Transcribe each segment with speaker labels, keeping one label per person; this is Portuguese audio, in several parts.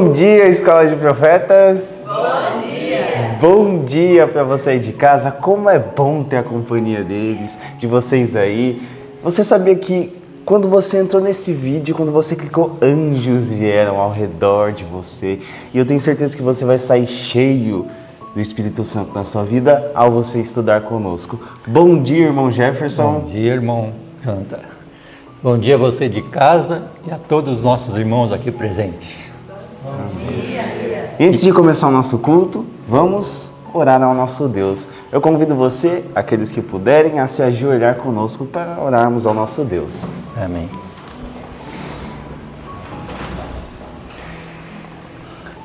Speaker 1: Bom dia, Escola de Profetas!
Speaker 2: Bom dia!
Speaker 1: Bom dia para você aí de casa. Como é bom ter a companhia deles, de vocês aí. Você sabia que quando você entrou nesse vídeo, quando você clicou, anjos vieram ao redor de você. E eu tenho certeza que você vai sair cheio do Espírito Santo na sua vida ao você estudar conosco. Bom dia, irmão Jefferson.
Speaker 3: Bom dia, irmão Janta. Bom dia a você de casa e a todos os nossos irmãos aqui presentes.
Speaker 1: E antes de começar o nosso culto, vamos orar ao nosso Deus. Eu convido você, aqueles que puderem, a se ajoelhar conosco para orarmos ao nosso Deus.
Speaker 3: Amém.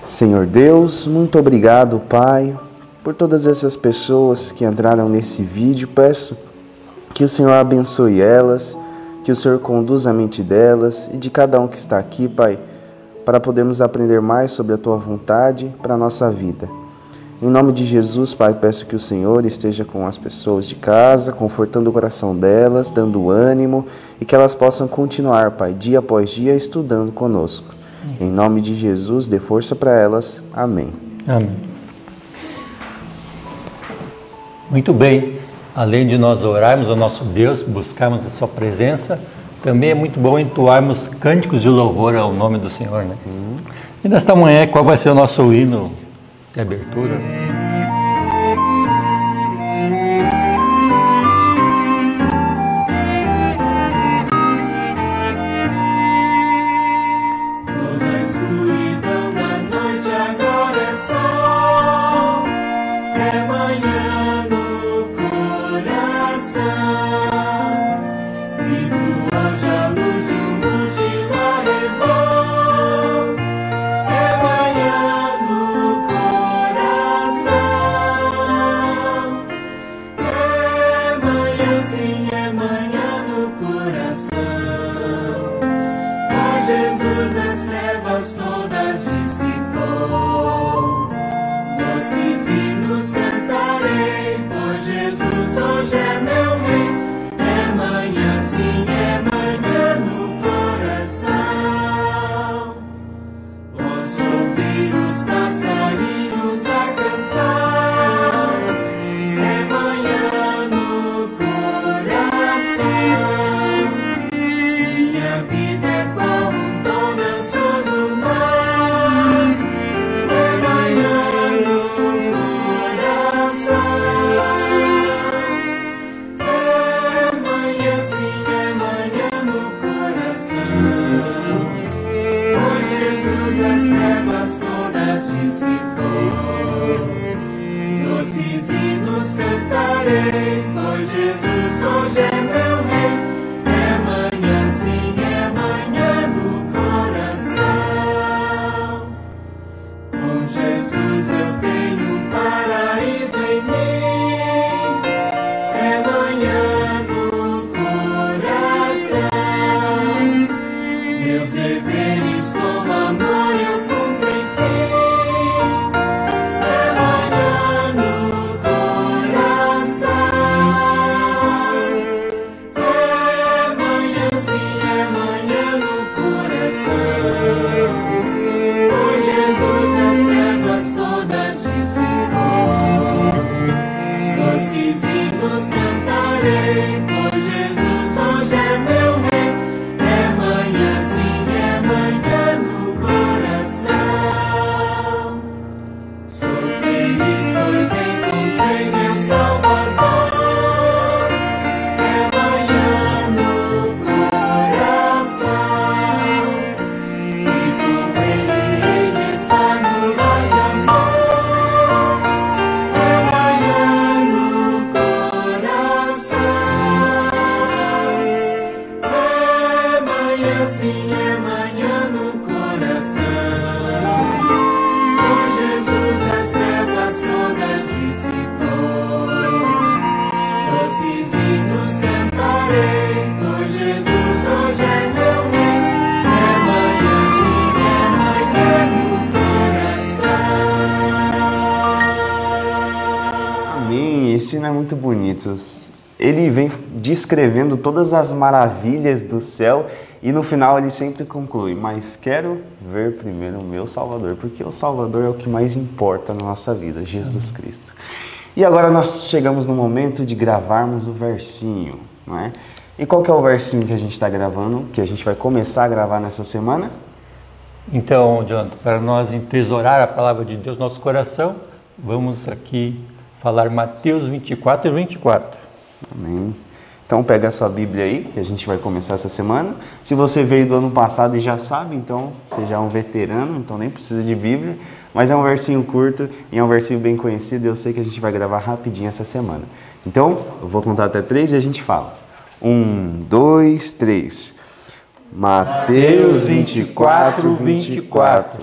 Speaker 1: Senhor Deus, muito obrigado, Pai, por todas essas pessoas que entraram nesse vídeo. Peço que o Senhor abençoe elas, que o Senhor conduza a mente delas e de cada um que está aqui, Pai, para podermos aprender mais sobre a Tua vontade para a nossa vida. Em nome de Jesus, Pai, peço que o Senhor esteja com as pessoas de casa, confortando o coração delas, dando ânimo e que elas possam continuar, Pai, dia após dia, estudando conosco. Em nome de Jesus, dê força para elas. Amém.
Speaker 3: Amém. Muito bem. Além de nós orarmos ao nosso Deus, buscarmos a Sua presença, também é muito bom entoarmos cânticos de louvor ao nome do Senhor, né? E nesta manhã, qual vai ser o nosso hino de abertura?
Speaker 1: Esse hino é muito bonito. Ele vem descrevendo todas as maravilhas do céu E no final ele sempre conclui, mas quero ver primeiro o meu Salvador, porque o Salvador é o que mais importa na nossa vida, Jesus Cristo. E agora nós chegamos no momento de gravarmos o versinho, não é? E qual que é o versinho que a gente está gravando, que a gente vai começar a gravar nessa semana?
Speaker 3: Então, Jonathan, para nós entesourar a palavra de Deus no nosso coração, vamos aqui falar Mateus 24 e 24.
Speaker 1: Amém. Então pega a sua Bíblia aí, que a gente vai começar essa semana. Se você veio do ano passado e já sabe, então você já é um veterano, então nem precisa de Bíblia. Mas é um versinho curto e é um versinho bem conhecido, eu sei que a gente vai gravar rapidinho essa semana. Então, eu vou contar até 3 e a gente fala. 1, 2, 3. Mateus 24, 24.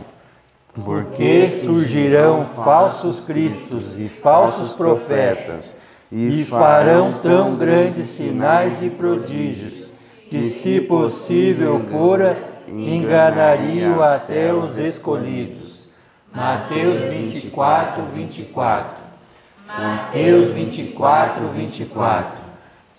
Speaker 3: Porque surgirão falsos cristos e falsos profetas, e farão tão grandes sinais e prodígios, que, se possível fora, enganariam até os escolhidos. Mateus 24, 24. Mateus 24, 24.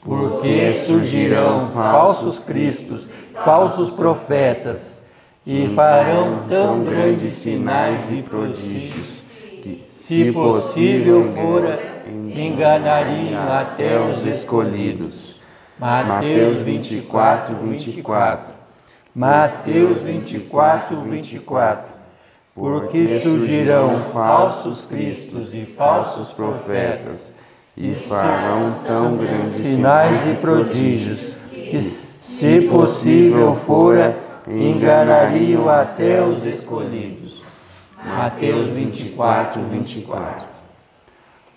Speaker 3: Porque surgirão falsos cristos, falsos profetas, e farão tão grandes sinais e prodígios, que, se possível fora, enganariam até os escolhidos. Mateus 24, 24. Mateus 24, 24. Porque surgirão falsos cristos e falsos profetas, e farão tão grandes sinais e prodígios, que, se possível fora, enganariam até os escolhidos. Mateus 24, 24.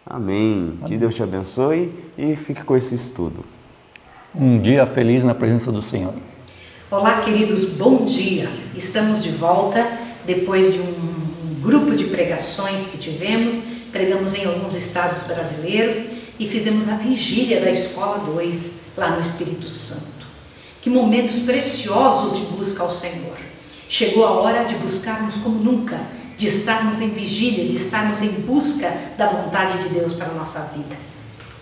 Speaker 1: Amém. Que Deus te abençoe e fique com esse estudo.
Speaker 3: Um dia feliz na presença do Senhor.
Speaker 2: Olá, queridos, bom dia. Estamos de volta depois de um grupo de pregações que tivemos. Pregamos em alguns estados brasileiros e fizemos a vigília da Escola 2 lá no Espírito Santo. Que momentos preciosos de busca ao Senhor. Chegou a hora de buscarmos como nunca, de estarmos em vigília, de estarmos em busca da vontade de Deus para a nossa vida.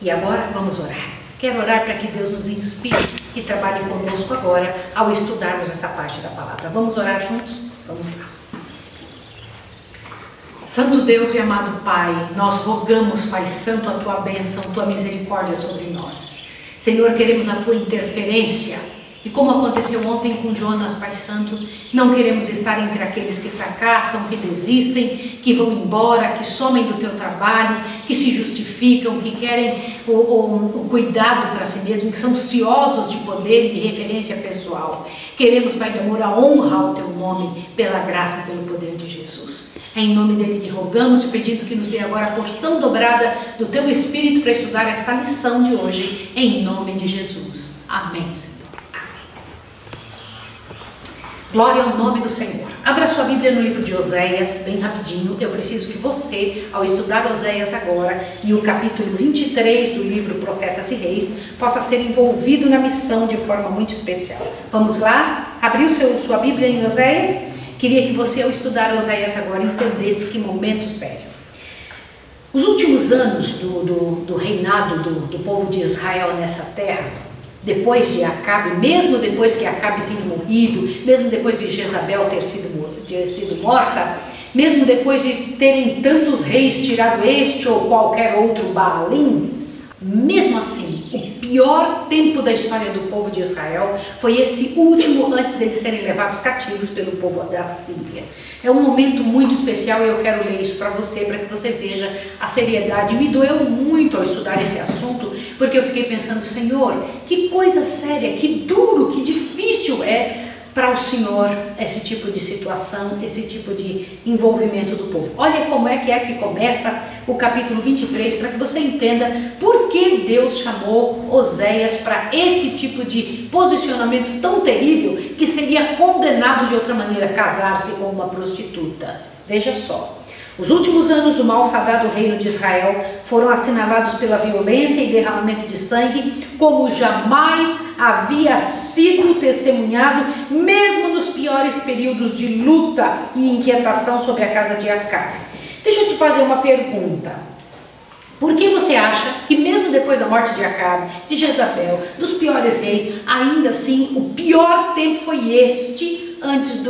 Speaker 2: E agora vamos orar. Quero orar para que Deus nos inspire e trabalhe conosco agora ao estudarmos essa parte da palavra. Vamos orar juntos? Vamos lá. Santo Deus e amado Pai, nós rogamos, Pai Santo, a Tua bênção, Tua misericórdia sobre nós. Senhor, queremos a Tua interferência. E como aconteceu ontem com Jonas, Pai Santo, não queremos estar entre aqueles que fracassam, que desistem, que vão embora, que somem do Teu trabalho, que se justificam, que querem o cuidado para si mesmos, que são ociosos de poder e de referência pessoal. Queremos, Pai de amor, a honra ao Teu nome, pela graça e pelo poder de Jesus. É em nome dele que rogamos, te pedindo que nos dê agora a porção dobrada do Teu Espírito para estudar esta lição de hoje, em nome de Jesus. Amém, Senhor. Glória ao nome do Senhor. Abra sua Bíblia no livro de Oséias, bem rapidinho. Eu preciso que você, ao estudar Oséias agora, e o capítulo 23 do livro Profetas e Reis, possa ser envolvido na missão de forma muito especial. Vamos lá? Abriu sua Bíblia em Oséias? Queria que você, ao estudar Oséias agora, entendesse que momento sério. Os últimos anos do reinado do povo de Israel nessa terra, depois de Acabe, mesmo depois que Acabe tenha morrido, mesmo depois de Jezabel ter sido morta, mesmo depois de terem tantos reis tirado este ou qualquer outro Baalim, mesmo assim, o pior tempo da história do povo de Israel foi esse último antes deles serem levados cativos pelo povo da Síria. É um momento muito especial e eu quero ler isso para que você veja a seriedade. Me doeu muito ao estudar esse assunto, porque eu fiquei pensando, Senhor, que coisa séria, que duro, que difícil é para o Senhor esse tipo de situação, esse tipo de envolvimento do povo. Olha como é que começa o capítulo 23, para que você entenda por que Deus chamou Oséias para esse tipo de posicionamento tão terrível, que seria condenado de outra maneira, casar-se com uma prostituta. Veja só. Os últimos anos do malfadado reino de Israel foram assinalados pela violência e derramamento de sangue como jamais havia sido testemunhado, mesmo nos piores períodos de luta e inquietação sobre a casa de Acabe. Deixa eu te fazer uma pergunta. Por que você acha que mesmo mesmo depois da morte de Acabe, de Jezabel, dos piores reis, ainda assim o pior tempo foi este antes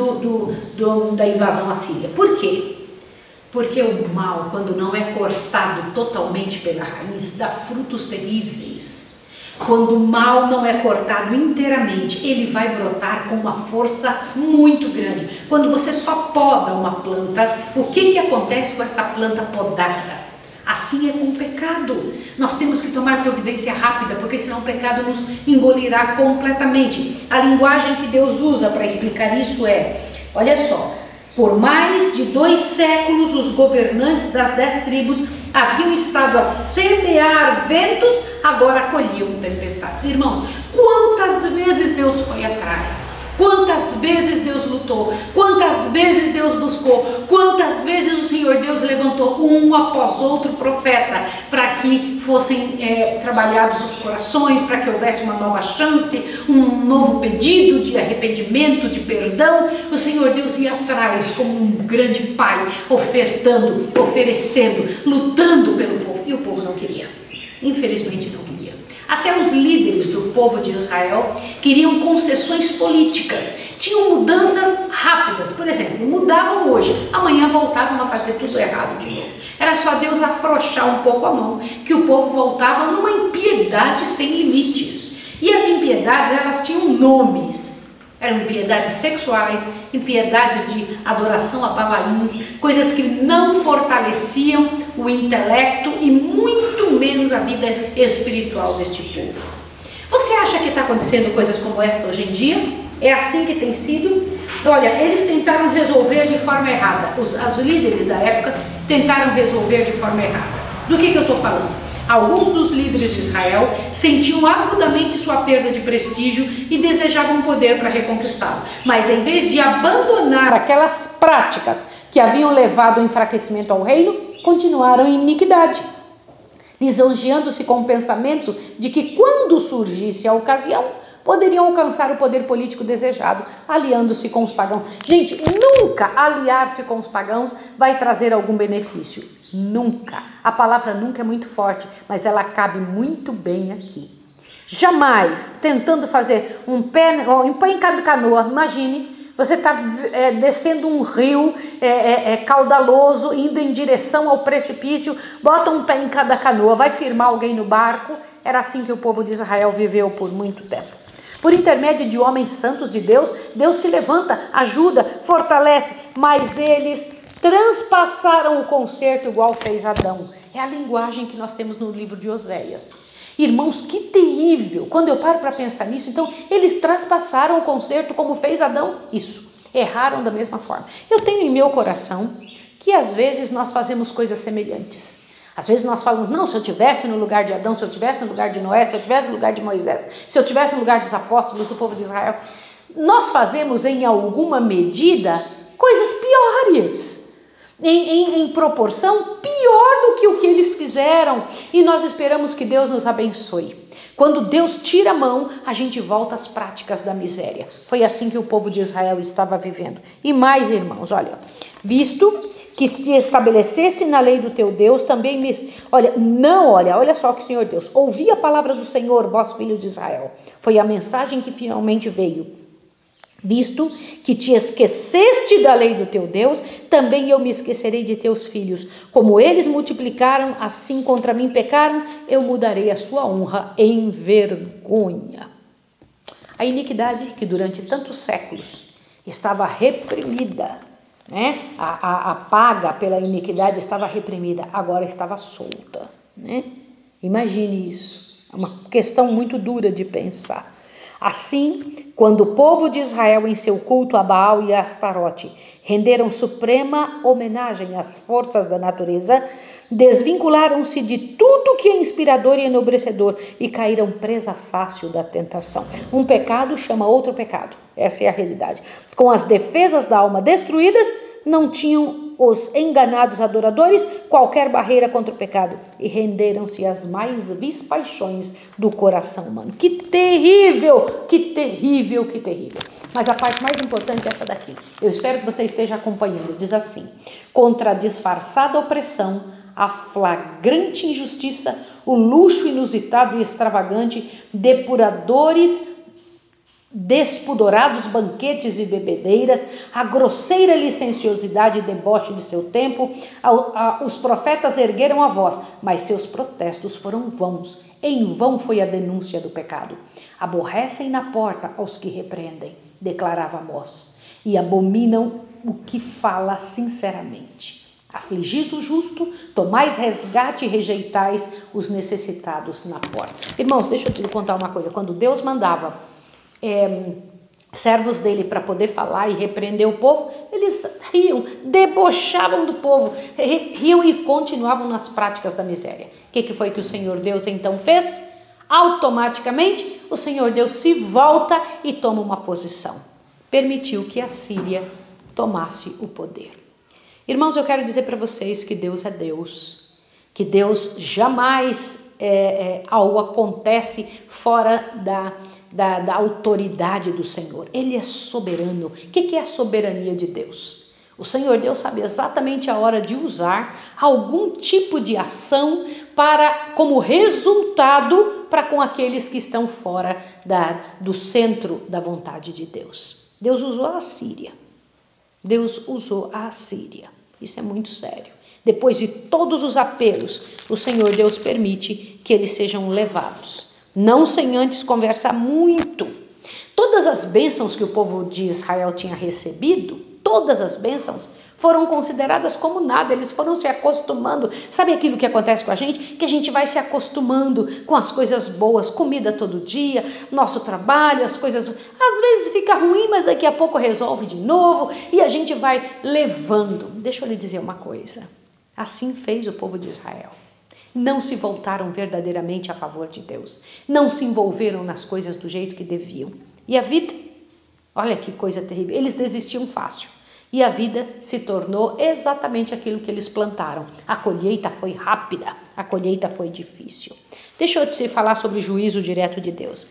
Speaker 2: da invasão assíria. Por quê? Porque o mal, quando não é cortado totalmente pela raiz, dá frutos terríveis. Quando o mal não é cortado inteiramente, ele vai brotar com uma força muito grande. Quando você só poda uma planta, o que acontece com essa planta podada? Assim é com o pecado. Nós temos que tomar providência rápida, porque senão o pecado nos engolirá completamente. A linguagem que Deus usa para explicar isso é, olha só, por mais de 2 séculos os governantes das 10 tribos haviam estado a semear ventos, agora colhiam tempestades. Irmãos, quantas vezes Deus foi atrás? Quantas vezes Deus lutou? Quantas vezes Deus buscou? Quantas vezes o Senhor Deus levantou um após outro profeta para que fossem trabalhados os corações, para que houvesse uma nova chance, um novo pedido de arrependimento, de perdão. O Senhor Deus ia atrás como um grande pai, ofertando, oferecendo, lutando pelo povo. E o povo não queria. Infelizmente não queria. Até os líderes do povo de Israel queriam concessões políticas, tinham mudanças rápidas. Por exemplo, mudavam hoje, amanhã voltavam a fazer tudo errado de novo. Era só Deus afrouxar um pouco a mão, que o povo voltava numa impiedade sem limites. E as impiedades, elas tinham nomes. Eram impiedades sexuais, impiedades de adoração a balaíns, coisas que não fortaleciam o intelecto e muito menos a vida espiritual deste povo. Você acha que está acontecendo coisas como esta hoje em dia? É assim que tem sido? Olha, eles tentaram resolver de forma errada. Os líderes da época tentaram resolver de forma errada. Do que eu estou falando? Alguns dos líderes de Israel sentiam agudamente sua perda de prestígio e desejavam poder para reconquistá-lo. Mas em vez de abandonar aquelas práticas que haviam levado ao enfraquecimento ao reino, continuaram em iniquidade, lisonjeando-se com o pensamento de que quando surgisse a ocasião, poderiam alcançar o poder político desejado, aliando-se com os pagãos. Gente, nunca aliar-se com os pagãos vai trazer algum benefício. Nunca. A palavra nunca é muito forte, mas ela cabe muito bem aqui. Jamais tentando fazer um pé em cada canoa. Imagine, você está descendo um rio caudaloso, indo em direção ao precipício, bota um pé em cada canoa, vai firmar alguém no barco. Era assim que o povo de Israel viveu por muito tempo. Por intermédio de homens santos de Deus, Deus se levanta, ajuda, fortalece, mas eles transpassaram o concerto igual fez Adão. É a linguagem que nós temos no livro de Oséias. Irmãos, que terrível! Quando eu paro para pensar nisso, então, eles transpassaram o concerto como fez Adão? Isso, erraram da mesma forma. Eu tenho em meu coração que às vezes nós fazemos coisas semelhantes. Às vezes nós falamos, não, se eu tivesse no lugar de Adão, se eu tivesse no lugar de Noé, se eu tivesse no lugar de Moisés, se eu tivesse no lugar dos apóstolos, do povo de Israel. Nós fazemos em alguma medida coisas piores. Em proporção pior do que o que eles fizeram, e nós esperamos que Deus nos abençoe. Quando Deus tira a mão, a gente volta às práticas da miséria. Foi assim que o povo de Israel estava vivendo. E mais, irmãos, olha, visto que te estabelecesse na lei do teu Deus, também olha só que o Senhor Deus, ouvi a palavra do Senhor, vós filhos de Israel. Foi a mensagem que finalmente veio. Visto que te esqueceste da lei do teu Deus, também eu me esquecerei de teus filhos. Como eles multiplicaram, assim contra mim pecaram, eu mudarei a sua honra em vergonha. A iniquidade que durante tantos séculos estava reprimida, né? A paga pela iniquidade estava reprimida, agora estava solta, né? Imagine isso, é uma questão muito dura de pensar. Assim, quando o povo de Israel em seu culto a Baal e a Astarote renderam suprema homenagem às forças da natureza, desvincularam-se de tudo que é inspirador e enobrecedor e caíram presa fácil da tentação. Um pecado chama outro pecado, essa é a realidade. Com as defesas da alma destruídas, não tinham os enganados adoradores qualquer barreira contra o pecado e renderam-se às mais vis paixões do coração humano. Que terrível, que terrível, que terrível. Mas a parte mais importante é essa daqui. Eu espero que você esteja acompanhando. Diz assim: contra a disfarçada opressão, a flagrante injustiça, o luxo inusitado e extravagante, depuradores, despundorados banquetes e bebedeiras, a grosseira licenciosidade e deboche de seu tempo. Os profetas ergueram a voz, mas seus protestos foram vãos. Em vão foi a denúncia do pecado. Aborrecem na porta aos que repreendem, declarava Amós, e abominam o que fala sinceramente. Afligis o justo, tomais resgate e rejeitais os necessitados na porta. Irmãos, deixa eu te contar uma coisa. Quando Deus mandava servos dele para poder falar e repreender o povo, eles riam, debochavam do povo, riam e continuavam nas práticas da miséria. O que foi que o Senhor Deus então fez? Automaticamente o Senhor Deus se volta e toma uma posição. Permitiu que a Síria tomasse o poder. Irmãos, eu quero dizer para vocês que Deus é Deus, que Deus jamais algo acontece fora da autoridade do Senhor. Ele é soberano. O que é a soberania de Deus? O Senhor Deus sabe exatamente a hora de usar algum tipo de ação como resultado para com aqueles que estão fora do centro da vontade de Deus. Deus usou a Síria. Deus usou a Síria. Isso é muito sério. Depois de todos os apelos, o Senhor Deus permite que eles sejam levados. Não sem antes conversar muito. Todas as bênçãos que o povo de Israel tinha recebido, todas as bênçãos foram consideradas como nada, eles foram se acostumando. Sabe aquilo que acontece com a gente? Que a gente vai se acostumando com as coisas boas, comida todo dia, nosso trabalho, as coisas... Às vezes fica ruim, mas daqui a pouco resolve de novo e a gente vai levando. Deixa eu lhe dizer uma coisa. Assim fez o povo de Israel. Não se voltaram verdadeiramente a favor de Deus. Não se envolveram nas coisas do jeito que deviam. E a vida, olha que coisa terrível, eles desistiam fácil. E a vida se tornou exatamente aquilo que eles plantaram. A colheita foi rápida, a colheita foi difícil. Deixa eu te falar sobre o juízo direto de Deus.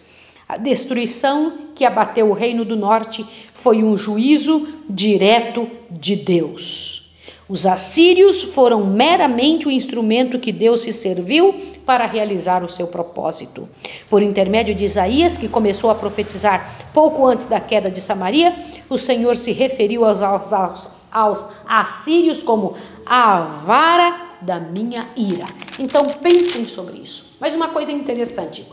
Speaker 2: A destruição que abateu o reino do norte foi um juízo direto de Deus. Os assírios foram meramente o instrumento que Deus se serviu para realizar o seu propósito. Por intermédio de Isaías, que começou a profetizar pouco antes da queda de Samaria, o Senhor se referiu aos assírios como a vara da minha ira. Então pensem sobre isso. Mas uma coisa interessante.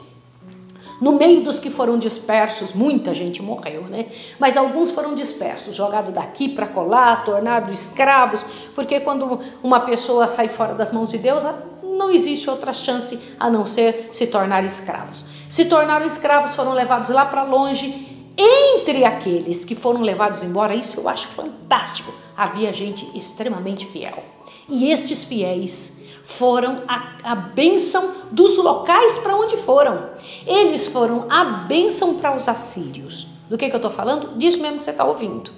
Speaker 2: No meio dos que foram dispersos, muita gente morreu, né? Mas alguns foram dispersos, jogados daqui para colar, tornados escravos, porque quando uma pessoa sai fora das mãos de Deus, não existe outra chance a não ser se tornar escravos. Se tornaram escravos, foram levados lá para longe. Entre aqueles que foram levados embora, isso eu acho fantástico, havia gente extremamente fiel. E estes fiéis foram a bênção dos locais para onde foram. Eles foram a bênção para os assírios. Do que eu estou falando? Disso mesmo que você está ouvindo.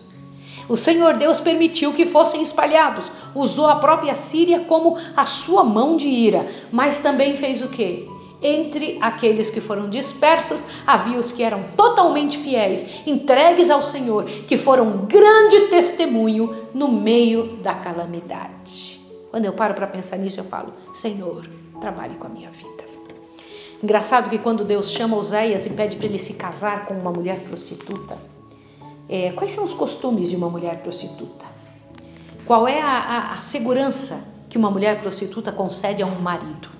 Speaker 2: O Senhor Deus permitiu que fossem espalhados. Usou a própria Síria como a sua mão de ira. Mas também fez o quê? Entre aqueles que foram dispersos, havia os que eram totalmente fiéis, entregues ao Senhor, que foram um grande testemunho no meio da calamidade. Quando eu paro para pensar nisso, eu falo, Senhor, trabalhe com a minha vida. Engraçado que quando Deus chama Oséias e pede para ele se casar com uma mulher prostituta, quais são os costumes de uma mulher prostituta? Qual é a segurança que uma mulher prostituta concede a um marido?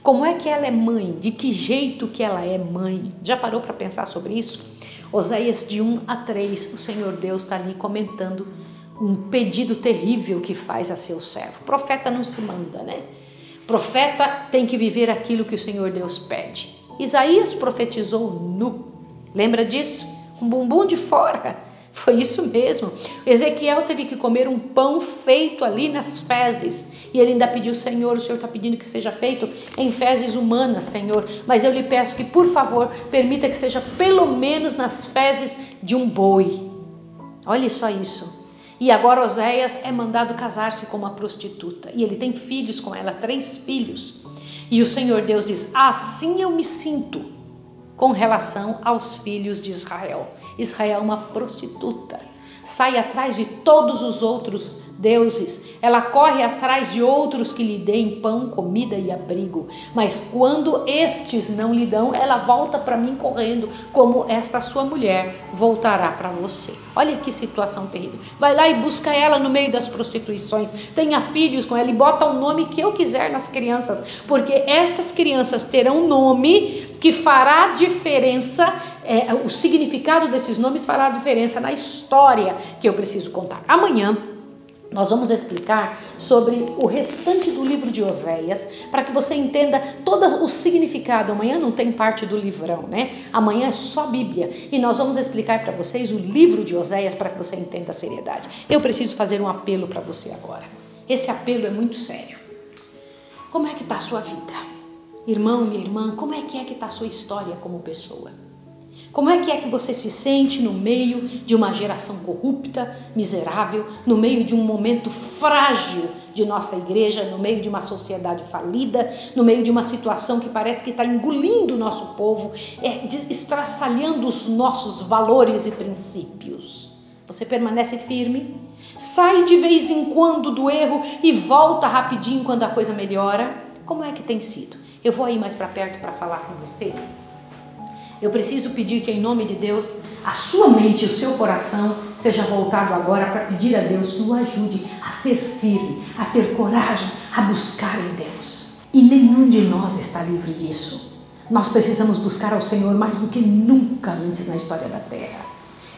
Speaker 2: Como é que ela é mãe? De que jeito que ela é mãe? Já parou para pensar sobre isso? Oséias de 1 a 3, o Senhor Deus está ali comentando um pedido terrível que faz a seu servo. Profeta não se manda, né? Profeta tem que viver aquilo que o Senhor Deus pede. Isaías profetizou nu. Lembra disso? Com o bumbum de fora. Foi isso mesmo. Ezequiel teve que comer um pão feito ali nas fezes. E ele ainda pediu, Senhor, o Senhor está pedindo que seja feito em fezes humanas, Senhor. Mas eu lhe peço que, por favor, permita que seja pelo menos nas fezes de um boi. Olha só isso. E agora Oséias é mandado casar-se com uma prostituta. E ele tem filhos com ela, 3 filhos. E o Senhor Deus diz, assim eu me sinto com relação aos filhos de Israel. Israel é uma prostituta. Sai atrás de todos os outros deuses. Ela corre atrás de outros que lhe deem pão, comida e abrigo. Mas quando estes não lhe dão, ela volta para mim correndo, como esta sua mulher voltará para você. Olha que situação terrível. Vai lá e busca ela no meio das prostituições. Tenha filhos com ela e bota o nome que eu quiser nas crianças. Porque estas crianças terão nome que fará diferença. O significado desses nomes fará diferença na história que eu preciso contar. Amanhã nós vamos explicar sobre o restante do livro de Oséias, para que você entenda todo o significado. Amanhã não tem parte do livrão, né? Amanhã é só Bíblia. E nós vamos explicar para vocês o livro de Oséias, para que você entenda a seriedade. Eu preciso fazer um apelo para você agora. Esse apelo é muito sério. Como é que está a sua vida? Irmão, minha irmã, como é que está a sua história como pessoa? Como é que você se sente no meio de uma geração corrupta, miserável, no meio de um momento frágil de nossa igreja, no meio de uma sociedade falida, no meio de uma situação que parece que está engolindo o nosso povo, estraçalhando os nossos valores e princípios? Você permanece firme? Sai de vez em quando do erro e volta rapidinho quando a coisa melhora? Como é que tem sido? Eu vou aí mais para perto para falar com você. Eu preciso pedir que, em nome de Deus, a sua mente e o seu coração seja voltado agora para pedir a Deus que o ajude a ser firme, a ter coragem, a buscar em Deus. E nenhum de nós está livre disso. Nós precisamos buscar ao Senhor mais do que nunca antes na história da terra.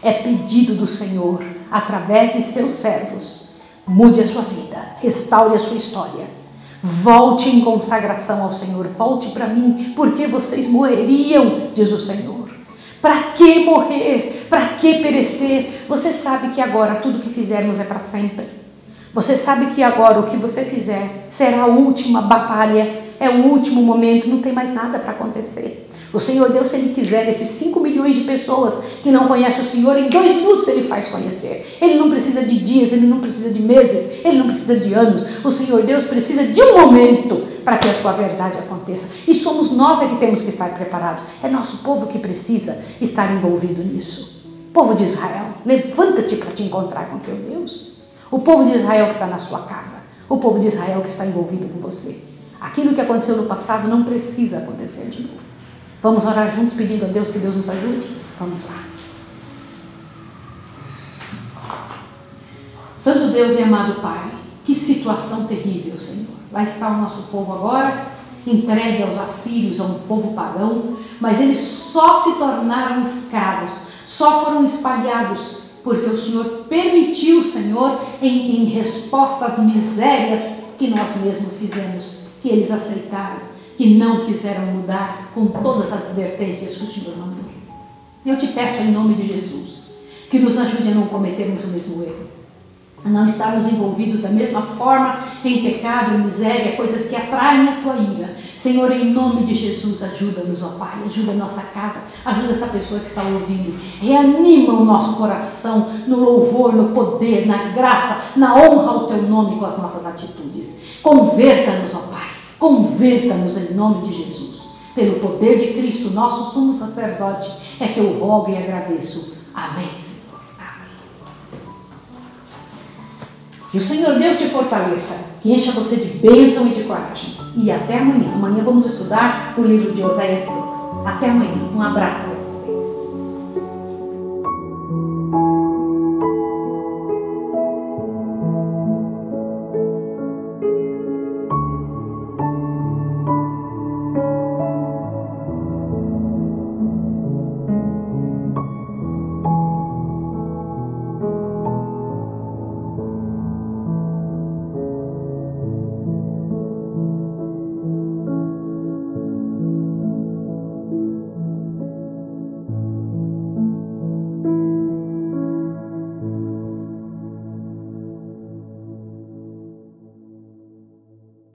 Speaker 2: É pedido do Senhor, através de seus servos, mude a sua vida, restaure a sua história. Volte em consagração ao Senhor, volte para mim, porque vocês morreriam, diz o Senhor. Para que morrer? Para que perecer? Você sabe que agora tudo que fizermos é para sempre. Você sabe que agora o que você fizer será a última batalha, é o último momento, não tem mais nada para acontecer. O Senhor Deus, se Ele quiser, esses 5 milhões de pessoas que não conhecem o Senhor, em 2 minutos Ele faz conhecer. Ele não precisa de dias, Ele não precisa de meses, Ele não precisa de anos. O Senhor Deus precisa de um momento para que a sua verdade aconteça. E somos nós que temos que estar preparados. É nosso povo que precisa estar envolvido nisso. Povo de Israel, levanta-te para te encontrar com teu Deus. O povo de Israel que está na sua casa. O povo de Israel que está envolvido com você. Aquilo que aconteceu no passado não precisa acontecer de novo. Vamos orar juntos pedindo a Deus que Deus nos ajude? Vamos lá. Santo Deus e amado Pai, que situação terrível, Senhor. Lá está o nosso povo agora, entregue aos assírios, a um povo pagão, mas eles só se tornaram escravos, só foram espalhados, porque o Senhor permitiu, Senhor, em resposta às misérias que nós mesmos fizemos, que eles aceitaram, que não quiseram mudar com todas as advertências que o Senhor mandou. Eu te peço em nome de Jesus, que nos ajude a não cometermos o mesmo erro, a não estarmos envolvidos da mesma forma em pecado, em miséria, coisas que atraem a tua ira. Senhor, em nome de Jesus, ajuda-nos, ó Pai, ajuda a nossa casa, ajuda essa pessoa que está ouvindo, reanima o nosso coração no louvor, no poder, na graça, na honra ao teu nome com as nossas atitudes. Converta-nos, ó Pai. Converta-nos em nome de Jesus. Pelo poder de Cristo, nosso sumo sacerdote, é que eu rogo e agradeço. Amém, Senhor. Amém. Que o Senhor Deus te fortaleça, que encha você de bênção e de coragem. E até amanhã. Amanhã vamos estudar o livro de Oséias. Até amanhã. Um abraço.